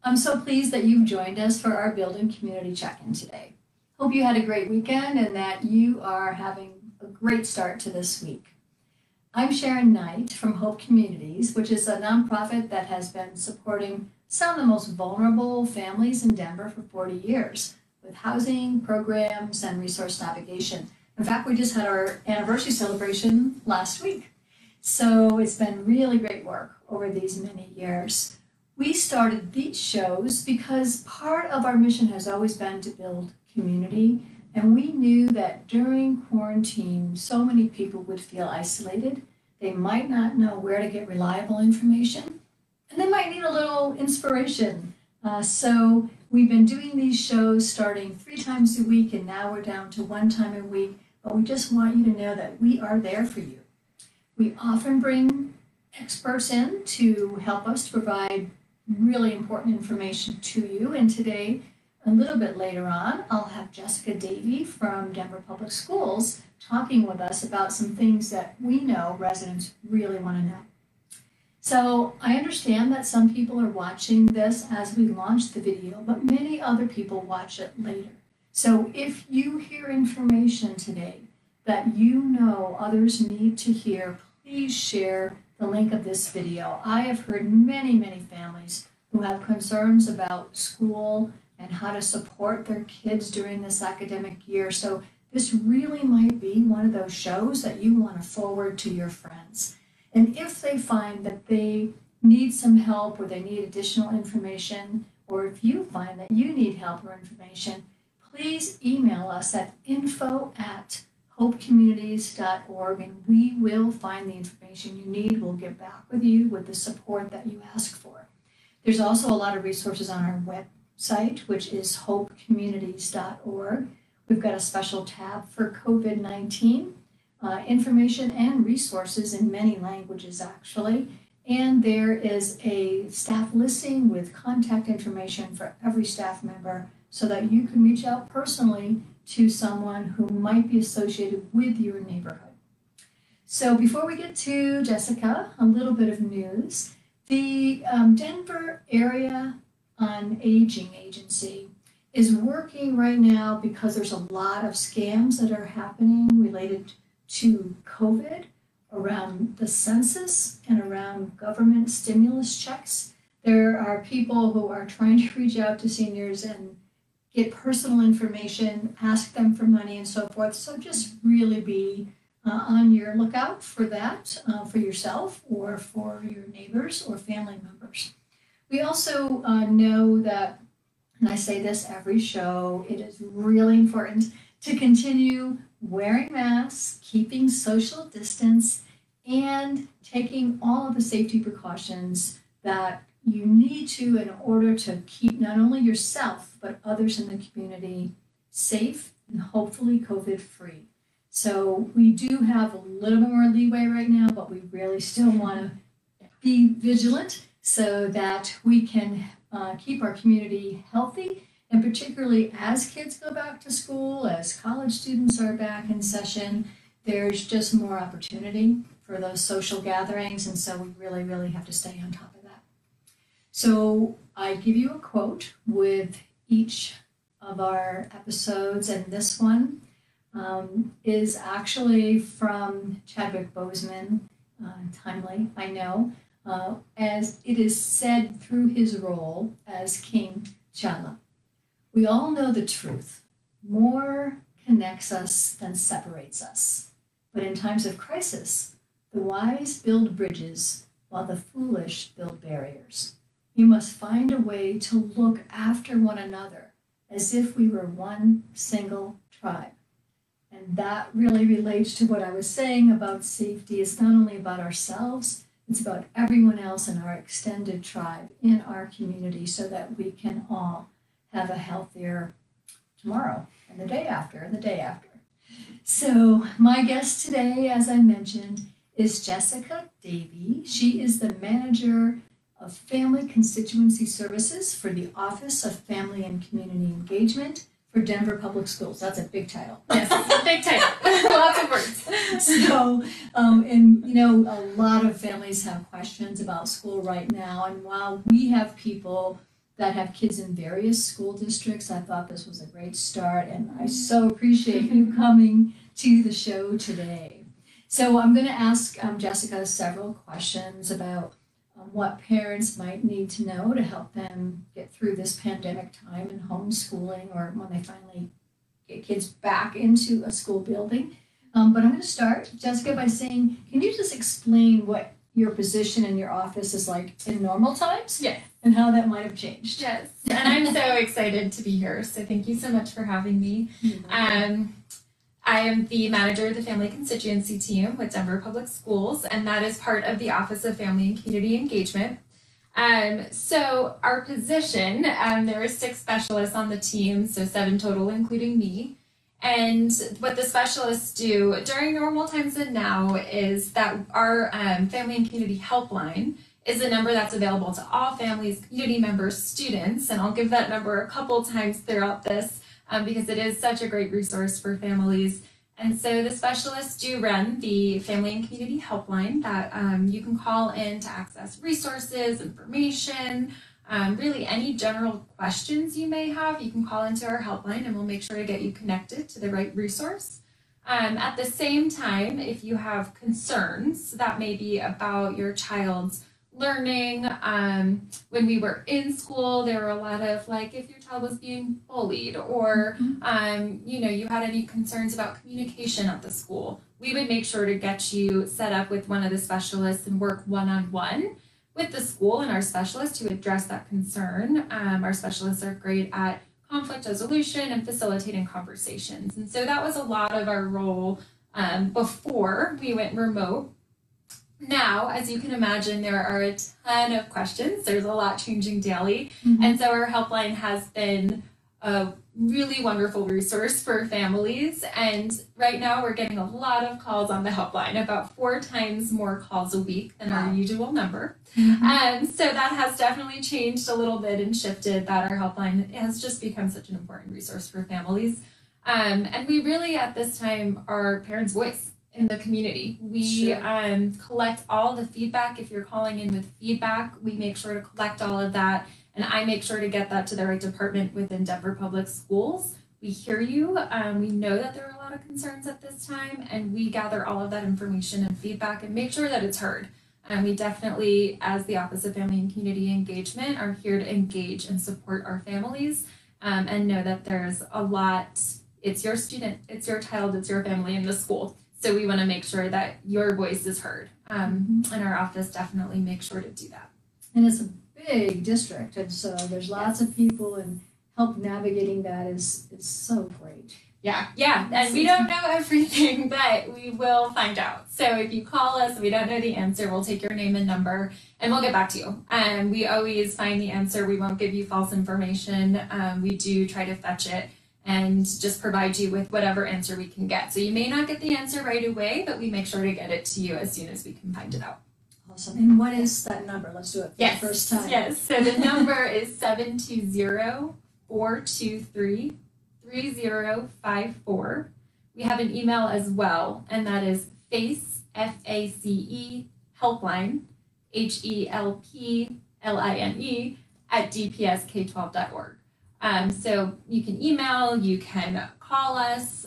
I'm so pleased that you've joined us for our Building Community Check-in today. Hope you had a great weekend and that you are having a great start to this week. I'm Sharon Knight from Hope Communities, which is a nonprofit that has been supporting some of the most vulnerable families in Denver for 40 years with housing, programs, and resource navigation. In fact, we just had our anniversary celebration last week. So it's been really great work over these many years. We started these shows because part of our mission has always been to build community, and we knew that during quarantine, so many people would feel isolated. They might not know where to get reliable information, and they might need a little inspiration. So we've been doing these shows starting 3 times a week, and now we're down to 1 time a week, but we just want you to know that we are there for you. We often bring experts in to help us to provide really important information to you, and today, a little bit later on, I'll have Jessica Davie from Denver Public Schools talking with us about some things that we know residents really want to know. So I understand that some people are watching this as we launch the video, but many other people watch it later. So if you hear information today that you know others need to hear, please share the link of this video. I have heard many families who have concerns about school and how to support their kids during this academic year. So this really might be one of those shows that you want to forward to your friends. And if they find that they need some help or they need additional information, or if you find that you need help or information, please email us at info@hopecommunities.org, and we will find the information you need. We'll get back with you with the support that you ask for. There's also a lot of resources on our website, which is hopecommunities.org. We've got a special tab for COVID-19 information and resources in many languages, actually. And there is a staff listing with contact information for every staff member so that you can reach out personally to someone who might be associated with your neighborhood. So before we get to Jessica, a little bit of news. The Denver Area on Aging Agency is working right now because there's a lot of scams that are happening related to COVID around the census and around government stimulus checks. There are people who are trying to reach out to seniors and get personal information, ask them for money and so forth. So just really be on your lookout for that, for yourself or for your neighbors or family members. We also know that, and I say this every show, it is really important to continue wearing masks, keeping social distance, and taking all of the safety precautions that you need to in order to keep not only yourself, but others in the community safe and hopefully COVID-free. So we do have a little bit more leeway right now, but we really still want to be vigilant so that we can keep our community healthy, and particularly as kids go back to school, as college students are back in session, there's just more opportunity for those social gatherings, and so we really have to stay on top of that. So I give you a quote with each of our episodes, and this one is actually from Chadwick Boseman, timely, I know, as it is said through his role as King T'Challa. We all know the truth. More connects us than separates us. But in times of crisis, the wise build bridges while the foolish build barriers. You must find a way to look after one another as if we were one single tribe. And that really relates to what I was saying about safety. It's not only about ourselves, it's about everyone else in our extended tribe, in our community, so that we can all have a healthier tomorrow and the day after and the day after. So my guest today, as I mentioned, is Jessica Davie. She is the manager of Family Constituency Services for the Office of Family and Community Engagement for Denver Public Schools. That's a big title. Yes, it's a big title. Lots of words. So, and you know, a lot of families have questions about school right now. And while we have people that have kids in various school districts. I thought this was a great start, and I so appreciate you coming to the show today. So I'm going to ask Jessica several questions about what parents might need to know to help them get through this pandemic time and homeschooling, or when they finally get kids back into a school building. But I'm going to start, Jessica, by saying, can you just explain what your position in your office is like in normal times? Yes. And how that might have changed? Yes. And I'm so excited to be here. So thank you so much for having me. I am the manager of the Family Constituency Team with Denver Public Schools, and that is part of the Office of Family and Community Engagement. So our position, there are 6 specialists on the team, so 7 total, including me. And what the specialists do during normal times and now is that our Family and Community Helpline is a number that's available to all families, community members, students, and I'll give that number a couple times throughout this because it is such a great resource for families. And so the specialists do run the Family and Community Helpline that you can call in to access resources, information, really any general questions you may have. You can call into our helpline and we'll make sure to get you connected to the right resource. At the same time, if you have concerns that may be about your child's learning, when we were in school, there were a lot of like if your child was being bullied or you had any concerns about communication at the school, we would make sure to get you set up with one of the specialists and work one-on-one with the school and our specialists to address that concern. Our specialists are great at conflict resolution and facilitating conversations, and so that was a lot of our role before we went remote. Now, as you can imagine, there are a ton of questions. There's a lot changing daily. And so our helpline has been a really wonderful resource for families. And right now we're getting a lot of calls on the helpline, about 4 times more calls a week than our usual number. So that has definitely changed a little bit and shifted that our helpline has just become such an important resource for families. And we really at this time are parents' voice in the community. We collect all the feedback. If you're calling in with feedback, we make sure to collect all of that, and I make sure to get that to the right department within Denver Public Schools. We hear you. We know that there are a lot of concerns at this time, and we gather all of that information and feedback and make sure that it's heard. And we definitely, as the Office of Family and Community Engagement, are here to engage and support our families and know that there's a lot. It's your student, it's your child, it's your family in the school. So we want to make sure that your voice is heard, and our office definitely makes sure to do that. And it's a big district, and so there's lots of people, and help navigating that is so great. Yeah, and we don't know everything, but we will find out. So if you call us and we don't know the answer, we'll take your name and number, and we'll get back to you. And we always find the answer. We won't give you false information. We do try to fetch it and just provide you with whatever answer we can get. So you may not get the answer right away, but we make sure to get it to you as soon as we can find it out. Awesome. And what is that number? Let's do it for the first time. Yes. So the number is 720-423-3054. We have an email as well, and that is FACE, F-A-C-E, helpline, HELPLINE, at dpsk12.org. So you can email, you can call us,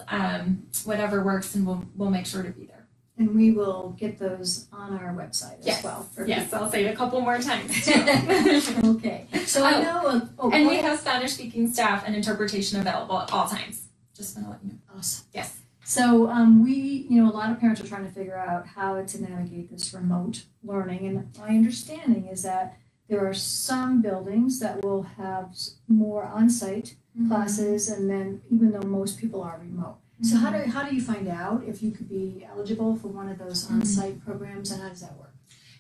whatever works, and we'll make sure to be there. And we will get those on our website as well. Yes, I'll say it a couple more times too. Okay. So I know. And we have Spanish-speaking staff and interpretation available at all times. Just want to let you know. Awesome. Yes. So a lot of parents are trying to figure out how to navigate this remote learning, and my understanding is that there are some buildings that will have more on-site classes, and then even though most people are remote. So how do you find out if you could be eligible for one of those on-site programs, and how does that work?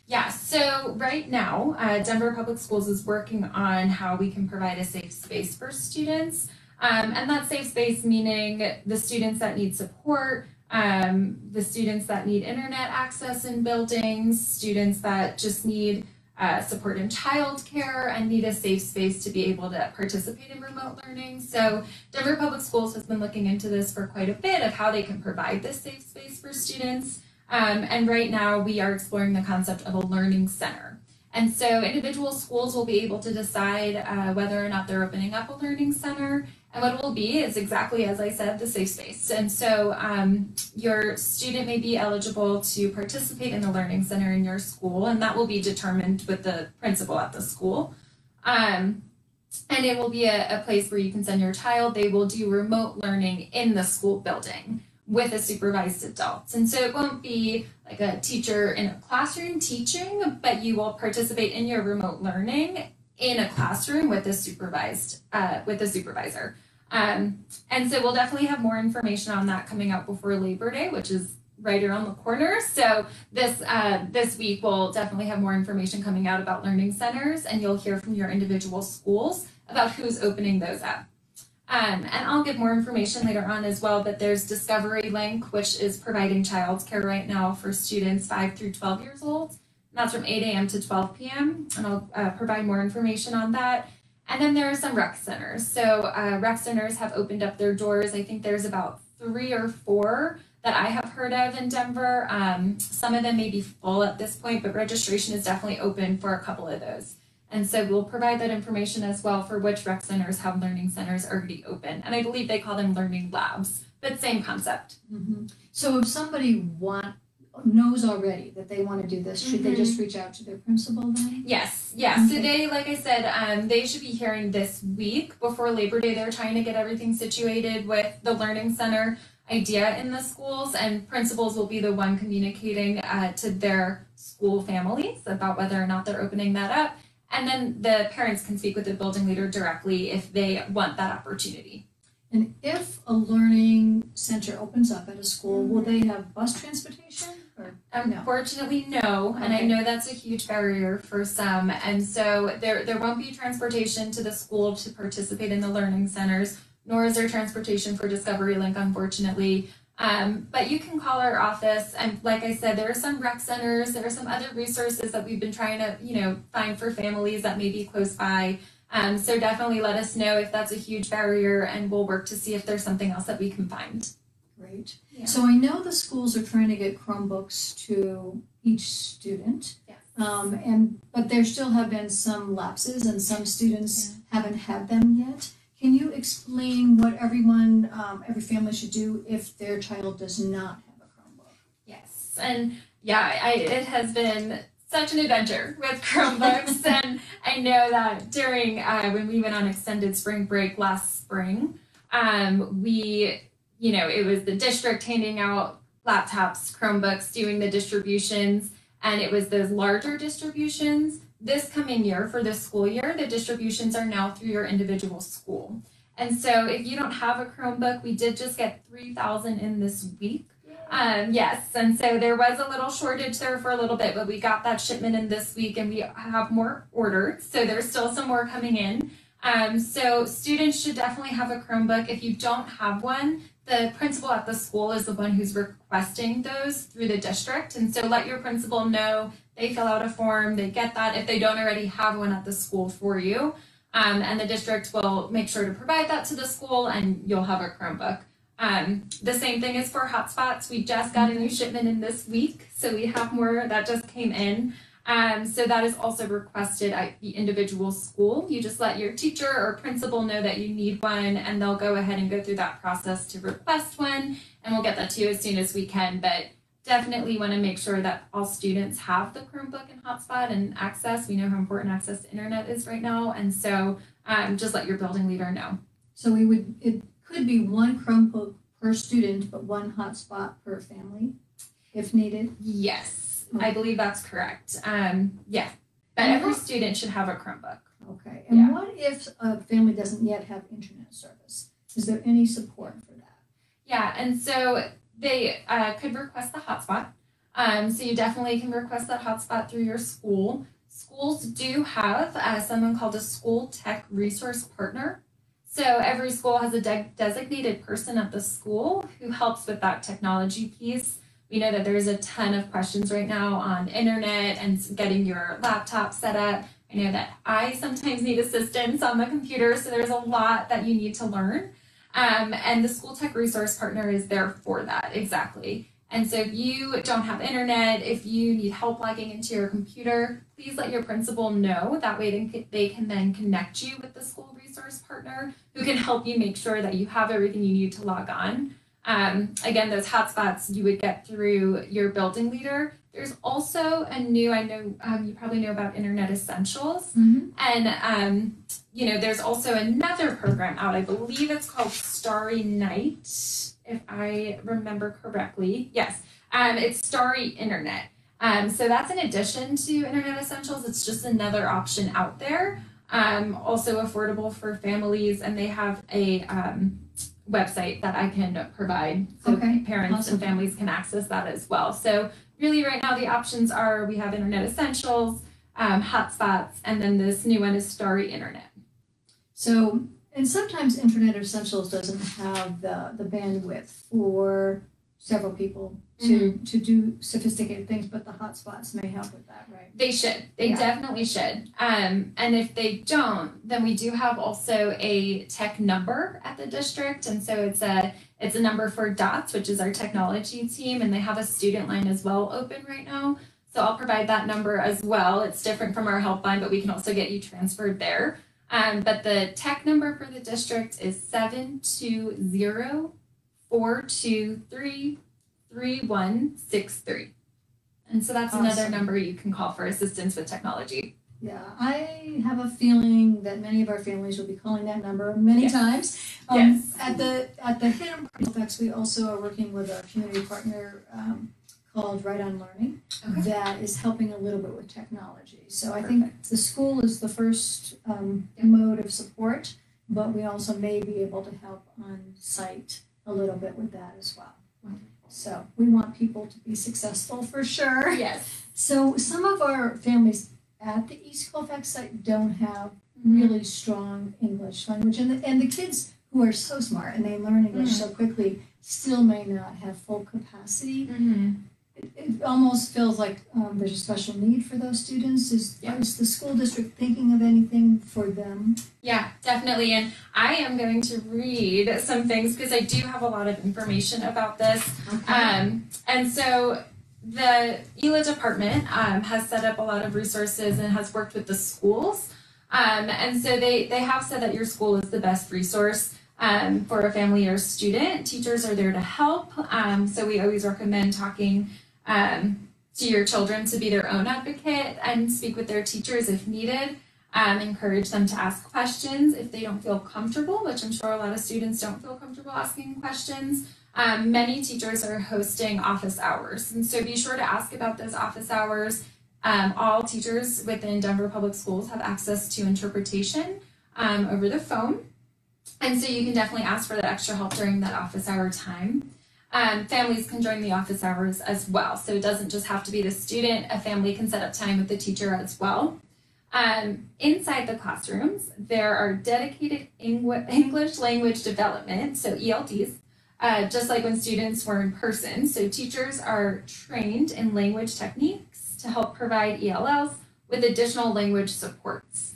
Yeah, so right now, Denver Public Schools is working on how we can provide a safe space for students. And that safe space meaning the students that need support, the students that need internet access in buildings, students that just need support in childcare and need a safe space to be able to participate in remote learning. So Denver Public Schools has been looking into this for quite a bit of how they can provide this safe space for students. And right now we are exploring the concept of a learning center. And so individual schools will be able to decide whether or not they're opening up a learning center. And what it will be is exactly as I said, the safe space. And so your student may be eligible to participate in the learning center in your school, and that will be determined with the principal at the school. And it will be a place where you can send your child. They will do remote learning in the school building with a supervised adult. And so it won't be like a teacher in a classroom teaching, but you will participate in your remote learning in a classroom with a supervisor. And so we'll definitely have more information on that coming out before Labor Day, which is right around the corner. So this week we'll definitely have more information coming out about learning centers, and you'll hear from your individual schools about who's opening those up. And I'll give more information later on as well, but there's Discovery Link, which is providing childcare right now for students 5 through 12 years old. And that's from 8 a.m. to 12 p.m. And I'll provide more information on that. And then there are some rec centers. So rec centers have opened up their doors. I think there's about 3 or 4 that I have heard of in Denver. Some of them may be full at this point, but registration is definitely open for a couple of those. And so we'll provide that information as well for which rec centers have learning centers already open. And I believe they call them learning labs, but same concept. Mm-hmm. So if somebody knows already that they want to do this, should they just reach out to their principal then? Yes. Okay. So they, like I said, they should be hearing this week before Labor Day. They're trying to get everything situated with the learning center idea in the schools, and principals will be the one communicating to their school families about whether or not they're opening that up. And then the parents can speak with the building leader directly if they want that opportunity. And if a learning center opens up at a school, will they have bus transportation? Or Unfortunately, no. Okay. And I know that's a huge barrier for some. And so there won't be transportation to the school to participate in the learning centers, nor is there transportation for Discovery Link, unfortunately. But you can call our office, and like I said, there are some rec centers, there are some other resources that we've been trying to, find for families that may be close by. So definitely let us know if that's a huge barrier, and we'll work to see if there's something else that we can find. Great. Yeah. So I know the schools are trying to get Chromebooks to each student. Yes. But there still have been some lapses, and some students haven't had them yet. Can you explain what every family should do if their child does not have a Chromebook? Yes, and it has been such an adventure with Chromebooks, and I know that during when we went on extended spring break last spring, it was the district handing out laptops, Chromebooks, doing the distributions, and it was those larger distributions. This coming year, for this school year, the distributions are now through your individual school. And so if you don't have a Chromebook, we did just get 3,000 in this week. Yes, and so there was a little shortage there for a little bit, but we got that shipment in this week, and we have more ordered. So there's still some more coming in. So students should definitely have a Chromebook. If you don't have one, the principal at the school is the one who's requesting those through the district. And so let your principal know. They fill out a form, they get that if they don't already have one at the school for you. And the district will make sure to provide that to the school, and you'll have a Chromebook. The same thing is for hotspots. We just got a new shipment in this week, so we have more that just came in. So that is also requested at the individual school. You just let your teacher or principal know that you need one, and they'll go ahead and go through that process to request one, and we'll get that to you as soon as we can. But definitely want to make sure that all students have the Chromebook and hotspot and access. We know how important access to internet is right now, and so just let your building leader know. So it could be one Chromebook per student, but one hotspot per family, if needed? Yes, I believe that's correct. But every student should have a Chromebook. Okay, and what if a family doesn't yet have internet service? Is there any support for that? Yeah, and so they could request the hotspot. So you definitely can request that hotspot through your school. Schools do have someone called a school tech resource partner. So every school has a designated person at the school who helps with that technology piece. We know that there's a ton of questions right now on internet and getting your laptop set up. I know that I sometimes need assistance on the computer, so there's a lot that you need to learn. And the school tech resource partner is there for that, exactly. And so if you don't have internet, if you need help logging into your computer, please let your principal know. That way they can then connect you with the school resource partner who can help you make sure that you have everything you need to log on. Again, those hotspots you would get through your building leader. There's also a new, I know you probably know about Internet Essentials. And, there's also another program out. I believe it's called Starry Night, if I remember correctly. Yes, it's Starry Internet. So that's in addition to Internet Essentials. It's just another option out there. Also affordable for families, and they have a website that I can provide so parents and families can access that as well. So really right now the options are we have Internet Essentials, hotspots, and then this new one is Starry Internet. So, and sometimes Internet Essentials doesn't have the bandwidth for several people to do sophisticated things, but the hotspots may help with that, right? They should. They definitely should. And if they don't, then we do have also a tech number at the district. And so it's a number for DOTS, which is our technology team, and they have a student line as well open right now. So I'll provide that number as well. It's different from our helpline, but we can also get you transferred there. But the tech number for the district is 720-423-3163. And so that's another number you can call for assistance with technology. Yeah, I have a feeling that many of our families will be calling that number many times. At the Hidden Effects, we also are working with a community partner called Right On Learning that is helping a little bit with technology. So I think the school is the first mode of support, but we also may be able to help on site a little bit with that as well. So we want people to be successful for sure. Yes. So some of our families at the East Colfax site don't have really strong English language, and the kids who are so smart and they learn English so quickly still may not have full capacity. It almost feels like there's a special need for those students. Is the school district thinking of anything for them? Yeah, definitely. And I am going to read some things because I do have a lot of information about this. And so the ELA department has set up a lot of resources and has worked with the schools. And so they have said that your school is the best resource for a family or student. Teachers are there to help. So we always recommend talking to your children to be their own advocate and speak with their teachers if needed. Encourage them to ask questions if they don't feel comfortable, which I'm sure a lot of students don't feel comfortable asking questions. Many teachers are hosting office hours, and so be sure to ask about those office hours. All teachers within Denver Public Schools have access to interpretation over the phone, and so you can definitely ask for that extra help during that office hour time. Families can join the office hours as well, so it doesn't just have to be the student. A family can set up time with the teacher as well. Inside the classrooms, there are dedicated English language development, so ELDs, just like when students were in person. So teachers are trained in language techniques to help provide ELLs with additional language supports,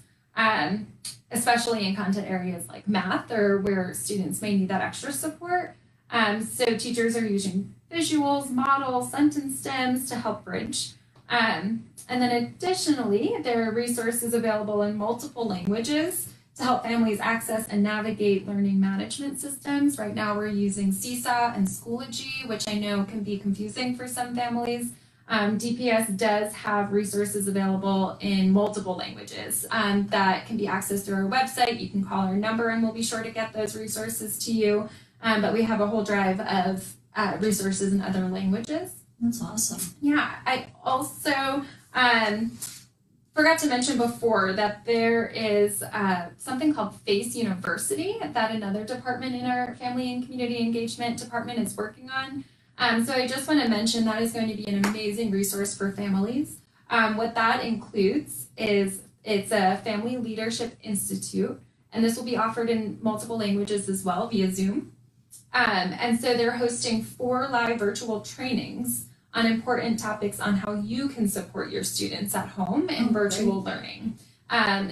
especially in content areas like math or where students may need that extra support. So teachers are using visuals, models, sentence stems to help bridge. And then additionally, there are resources available in multiple languages to help families access and navigate learning management systems. Right now we're using Seesaw and Schoology, which I know can be confusing for some families. DPS does have resources available in multiple languages that can be accessed through our website. You can call our number and we'll be sure to get those resources to you. But we have a whole drive of resources in other languages. That's awesome. Yeah, I also forgot to mention before that there is something called FACE University that another department in our Family and Community Engagement department is working on. So I just want to mention that is going to be an amazing resource for families. What that includes is it's a Family Leadership Institute, and this will be offered in multiple languages as well via Zoom. And so they're hosting 4 live virtual trainings on important topics on how you can support your students at home in virtual learning.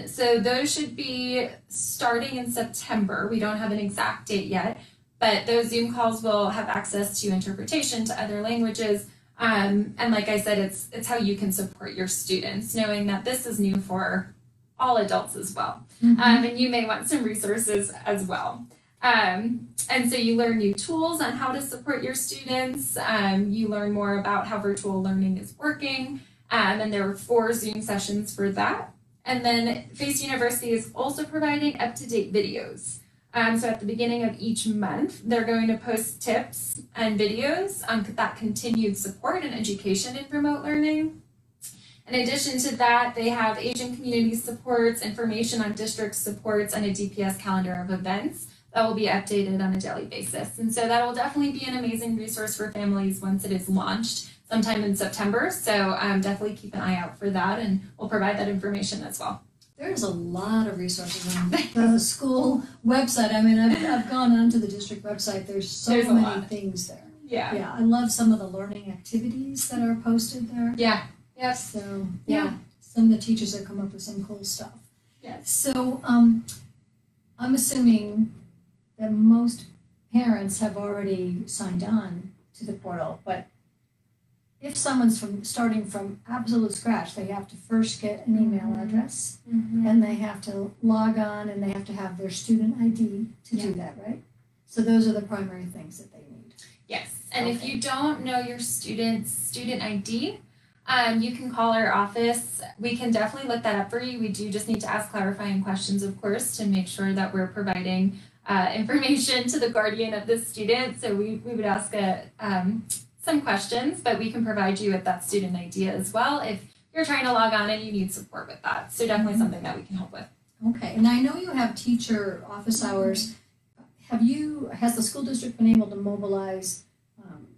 So those should be starting in September. We don't have an exact date yet, but those Zoom calls will have access to interpretation to other languages. And like I said, it's how you can support your students, knowing that this is new for all adults as well. And you may want some resources as well. And so you learn new tools on how to support your students. You learn more about how virtual learning is working. And there were 4 Zoom sessions for that. And then Face University is also providing up-to-date videos. So at the beginning of each month, they're going to post tips and videos on that continued support and education in remote learning. In addition to that, they have Asian community supports, information on district supports, and a DPS calendar of events that will be updated on a daily basis. And so that will definitely be an amazing resource for families once it is launched sometime in September. So definitely keep an eye out for that, and we'll provide that information as well. There's a lot of resources on the school website. I mean, I've gone onto the district website. There's many things there. Yeah, I love some of the learning activities that are posted there. Yeah. So some of the teachers have come up with some cool stuff. Yes. So I'm assuming that most parents have already signed on to the portal, but if someone's starting from absolute scratch, they have to first get an email address, and they have to log on, and they have to have their student ID to do that, right? So those are the primary things that they need. Yes, and if you don't know your student's student ID, you can call our office. We can definitely look that up for you. We do just need to ask clarifying questions, of course, to make sure that we're providing information to the guardian of the student. So we would ask some questions, but we can provide you with that student ID as well if you're trying to log on and you need support with that. So definitely something that we can help with. Okay, and I know you have teacher office hours. Has the school district been able to mobilize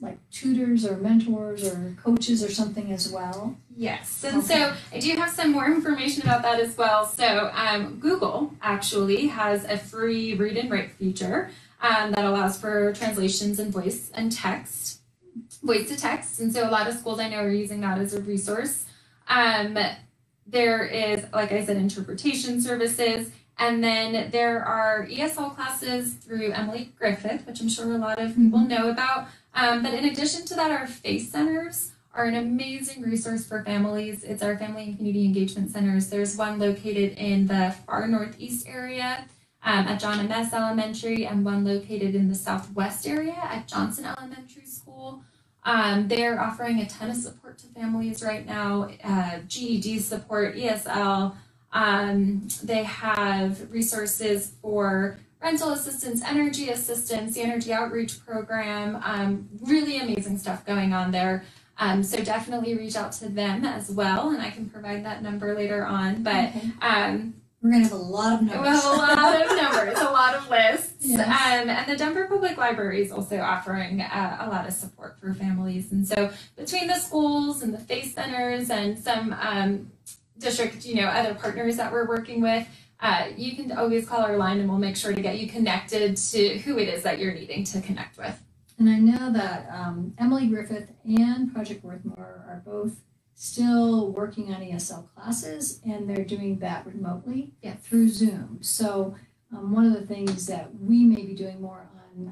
like tutors or mentors or coaches or something as well? Yes, and so I do have some more information about that as well. So Google actually has a free read and write feature that allows for translations in voice to text. And so a lot of schools I know are using that as a resource. There is, like I said, interpretation services. And then there are ESL classes through Emily Griffith, which I'm sure a lot of people know about. But in addition to that, our FACE centers are an amazing resource for families. It's our Family and Community Engagement Centers. There's one located in the far northeast area at John M. S. Elementary, and one located in the southwest area at Johnson Elementary School. They're offering a ton of support to families right now, GED support, ESL. They have resources for rental assistance, energy assistance, the energy outreach program, really amazing stuff going on there. So definitely reach out to them as well, and I can provide that number later on. But we're going to have a lot of numbers. We'll have a lot of numbers, a lot of lists. Yes. And the Denver Public Library is also offering a lot of support for families. And so between the schools and the FACE centers and some district, other partners that we're working with, you can always call our line and we'll make sure to get you connected to who it is that you're needing to connect with. And I know that Emily Griffith and Project Worthmore are both still working on ESL classes, and they're doing that remotely through Zoom. So one of the things that we may be doing more on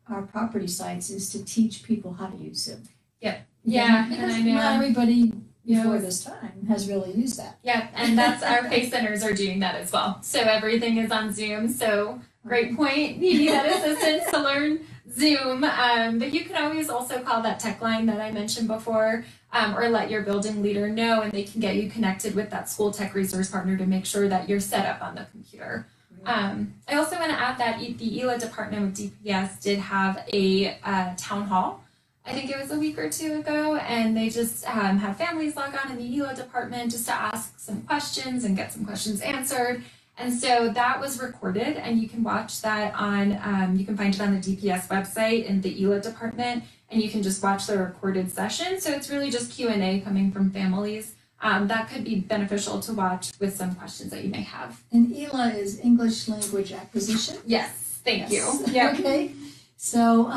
our property sites is to teach people how to use Zoom. Yep. Yeah, because not everybody before this time has really used that. Yeah, and that's our FACE centers are doing that as well. So everything is on Zoom. So great point. You need that assistance to learn Zoom. But you can always also call that tech line that I mentioned before, or let your building leader know, and they can get you connected with that school tech resource partner to make sure that you're set up on the computer. I also want to add that the ELA department with DPS did have a town hall. I think it was a week or two ago, and they just had families log on in the ELA department just to ask some questions and get some questions answered. And so that was recorded, and you can watch that on, you can find it on the DPS website in the ELA department, and you can just watch the recorded session. So it's really just Q&A coming from families. That could be beneficial to watch with some questions that you may have. And ELA is English Language Acquisition? Yes, thank you. Yeah. Okay. So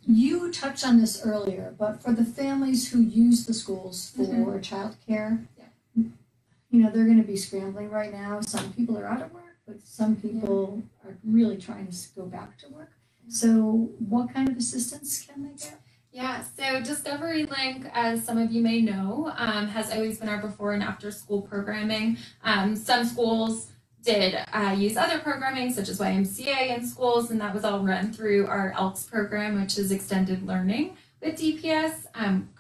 you touched on this earlier, but for the families who use the schools for childcare, they're going to be scrambling right now. Some people are out of work, but some people are really trying to go back to work. So what kind of assistance can they get? Yeah, so Discovery Link, as some of you may know, has always been our before and after school programming. Some schools did use other programming, such as YMCA in schools, and that was all run through our ELKS program, which is extended learning with DPS.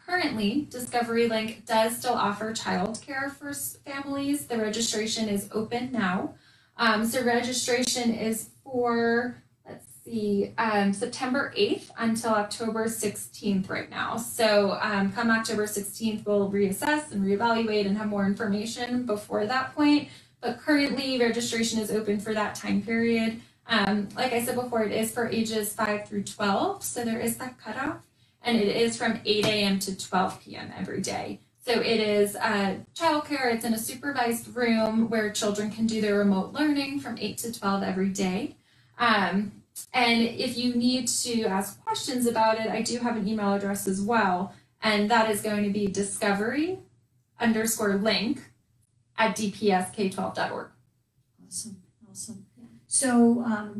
Currently, Discovery Link does still offer childcare for families. The registration is open now. So registration is for September 8th until October 16th right now. So come October 16th, we'll reassess and reevaluate and have more information before that point. But currently, registration is open for that time period. Like I said before, it is for ages 5 through 12. So there is that cutoff. And it is from 8 a.m. to 12 p.m. every day. So it is childcare. It's in a supervised room where children can do their remote learning from 8 to 12 every day. And if you need to ask questions about it, I do have an email address as well. And that is going to be discovery_link@dpsk12.org. Awesome. So, a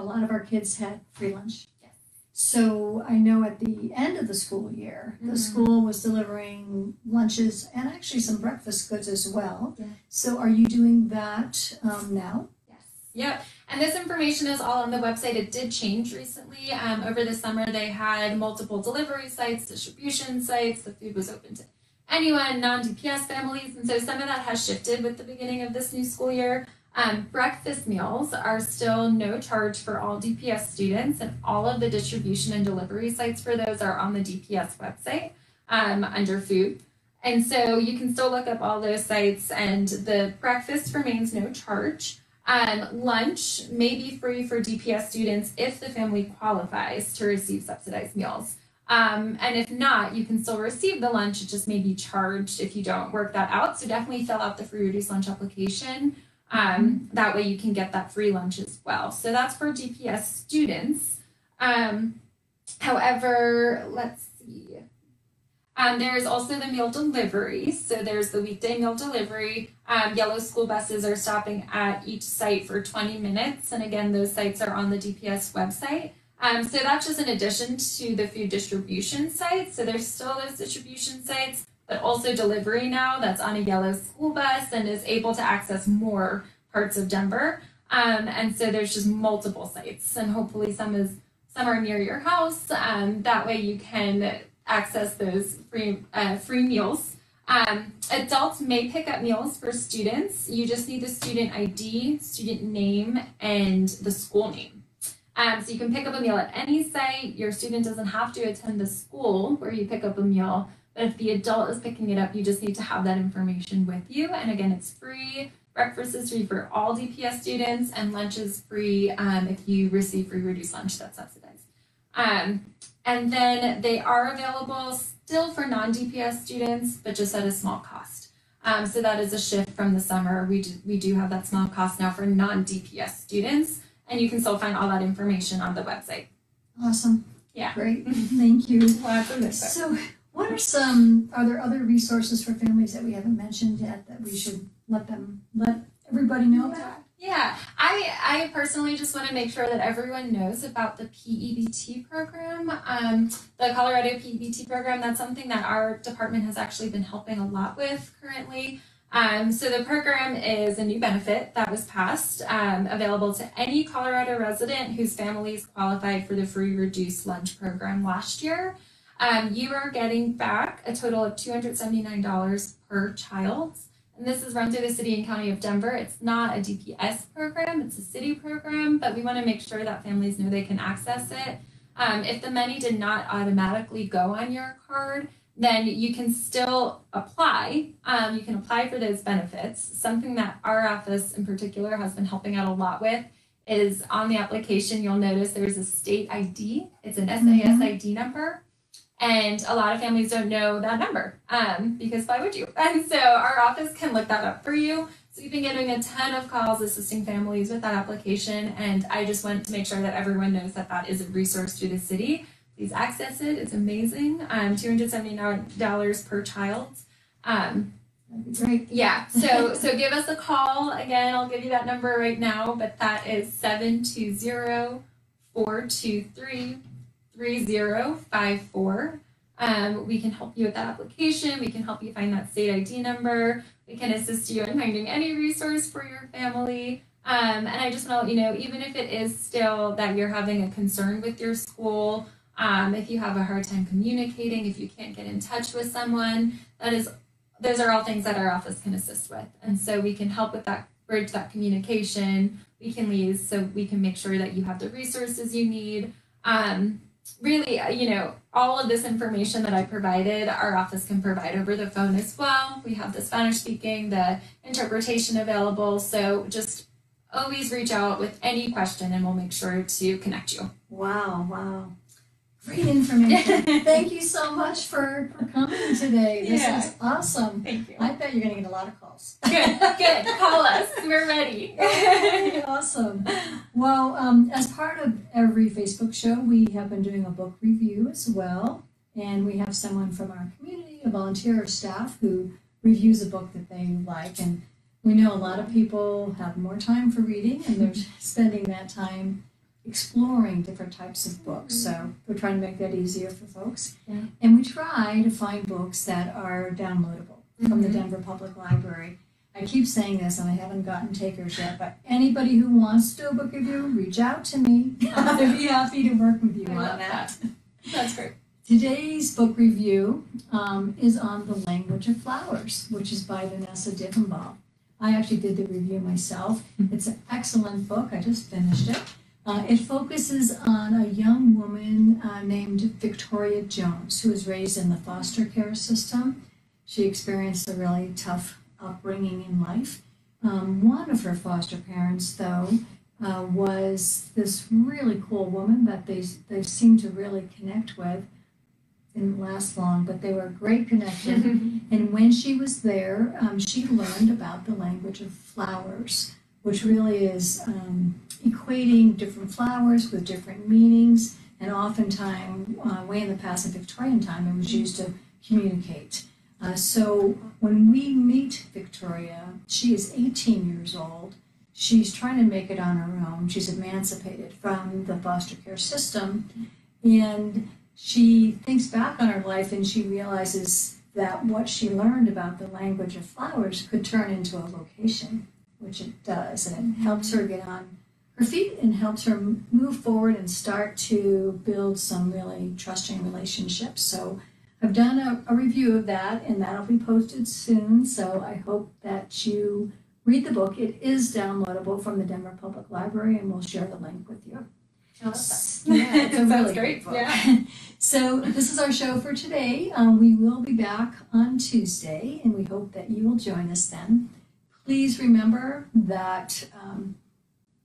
lot of our kids had free lunch. Yes. So I know at the end of the school year, the school was delivering lunches and actually some breakfast goods as well. Yeah. So are you doing that now? Yes. Yep. And this information is all on the website. It did change recently. Over the summer, they had multiple delivery sites, distribution sites. The food was open to anyone, non-DPS families. And so some of that has shifted with the beginning of this new school year. Breakfast meals are still no charge for all DPS students, and all of the distribution and delivery sites for those are on the DPS website under food. And so you can still look up all those sites, and the breakfast remains no charge. Lunch may be free for DPS students if the family qualifies to receive subsidized meals. And if not, you can still receive the lunch. It just may be charged if you don't work that out. So definitely fill out the free reduced lunch application. That way you can get that free lunch as well. So that's for DPS students. However, let's see. There's also the meal delivery. So there's the weekday meal delivery. Yellow school buses are stopping at each site for 20 minutes. And again, those sites are on the DPS website. So that's just in addition to the food distribution sites. So there's still those distribution sites, but also delivery now that's on a yellow school bus and is able to access more parts of Denver. And so there's just multiple sites, and hopefully some are near your house. That way you can access those free meals. Adults may pick up meals for students. You just need the student ID, student name, and the school name. So you can pick up a meal at any site. Your student doesn't have to attend the school where you pick up a meal, but if the adult is picking it up, you just need to have that information with you. And again, it's free. Breakfast is free for all DPS students, and lunch is free if you receive free reduced lunch that's subsidized. And then they are available still for non-DPS students, but just at a small cost. So that is a shift from the summer. We do have that small cost now for non-DPS students, and you can still find all that information on the website. Awesome. Yeah. Great. Thank you. Lots of info. So are there other resources for families that we haven't mentioned yet that we should let everybody know about? Yeah, I personally just want to make sure that everyone knows about the PEBT program. The Colorado PEBT program, that's something that our department has actually been helping a lot with currently. So the program is a new benefit that was passed, available to any Colorado resident whose families qualified for the free reduced lunch program last year. You are getting back a total of $279 per child. And this is run through the city and county of Denver. It's not a DPS program, it's a city program, but we want to make sure that families know they can access it. If the money did not automatically go on your card, then you can still apply. You can apply for those benefits. Something that our office in particular has been helping out a lot with is on the application, you'll notice there's a state ID. It's an SAS ID number. And a lot of families don't know that number because why would you? And so our office can look that up for you. So we've been getting a ton of calls assisting families with that application. And I just want to make sure that everyone knows that that is a resource to the city. Please access it. It's amazing. $279 per child. That'd be great. Yeah. So give us a call. Again, I'll give you that number right now, but that is 720 423-3054. We can help you with that application. We can help you find that state ID number. We can assist you in finding any resource for your family. And I just want to let you know, even if it is still that you're having a concern with your school, if you have a hard time communicating, if you can't get in touch with someone, those are all things that our office can assist with. And so we can help with that, bridge that communication. We can liaise so we can make sure that you have the resources you need. Really, all of this information that I provided, our office can provide over the phone as well. We have the Spanish speaking, the interpretation available. So just always reach out with any question and we'll make sure to connect you. Wow. Great information. Thank you so much for coming today. This is awesome. Thank you. I bet you're going to get a lot of calls. Good. Call us. We're ready. Okay, awesome. Well, as part of every Facebook show, we have been doing a book review as well. And we have someone from our community, a volunteer or staff, who reviews a book that they like. And we know a lot of people have more time for reading and they're spending that time exploring different types of books. So we're trying to make that easier for folks. Yeah. And we try to find books that are downloadable from the Denver Public Library. I keep saying this and I haven't gotten takers yet, but anybody who wants to do a book review, reach out to me. I'd be happy to work with you on that. That's great. Today's book review is on The Language of Flowers, which is by Vanessa Diffenbaugh. I actually did the review myself. It's an excellent book. I just finished it. It focuses on a young woman named Victoria Jones, who was raised in the foster care system. She experienced a really tough upbringing in life. One of her foster parents, though, was this really cool woman that they seemed to really connect with. Didn't last long, but they were a great connection. And when she was there, she learned about the language of flowers, which really is equating different flowers with different meanings, and oftentimes, way in the past in Victorian time, it was used to communicate. So when we meet Victoria, she is 18 years old. She's trying to make it on her own. She's emancipated from the foster care system, and she thinks back on her life and she realizes that what she learned about the language of flowers could turn into a vocation, which it does, and it helps her get on her feet and helps her move forward and start to build some really trusting relationships. So I've done a review of that, and that'll be posted soon. So I hope that you read the book. It is downloadable from the Denver Public Library, and we'll share the link with you. I love that. Yeah, it's a really great book. Yeah. So this is our show for today. We will be back on Tuesday, and we hope that you will join us then. Please remember that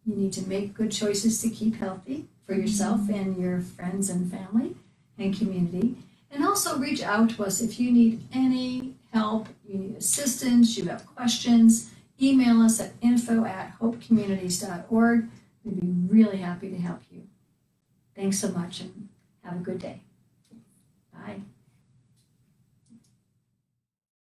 you need to make good choices to keep healthy for yourself and your friends and family and community. And also reach out to us if you need any help, you need assistance, you have questions. Email us at info@hopecommunities.org. We'd be really happy to help you. Thanks so much and have a good day.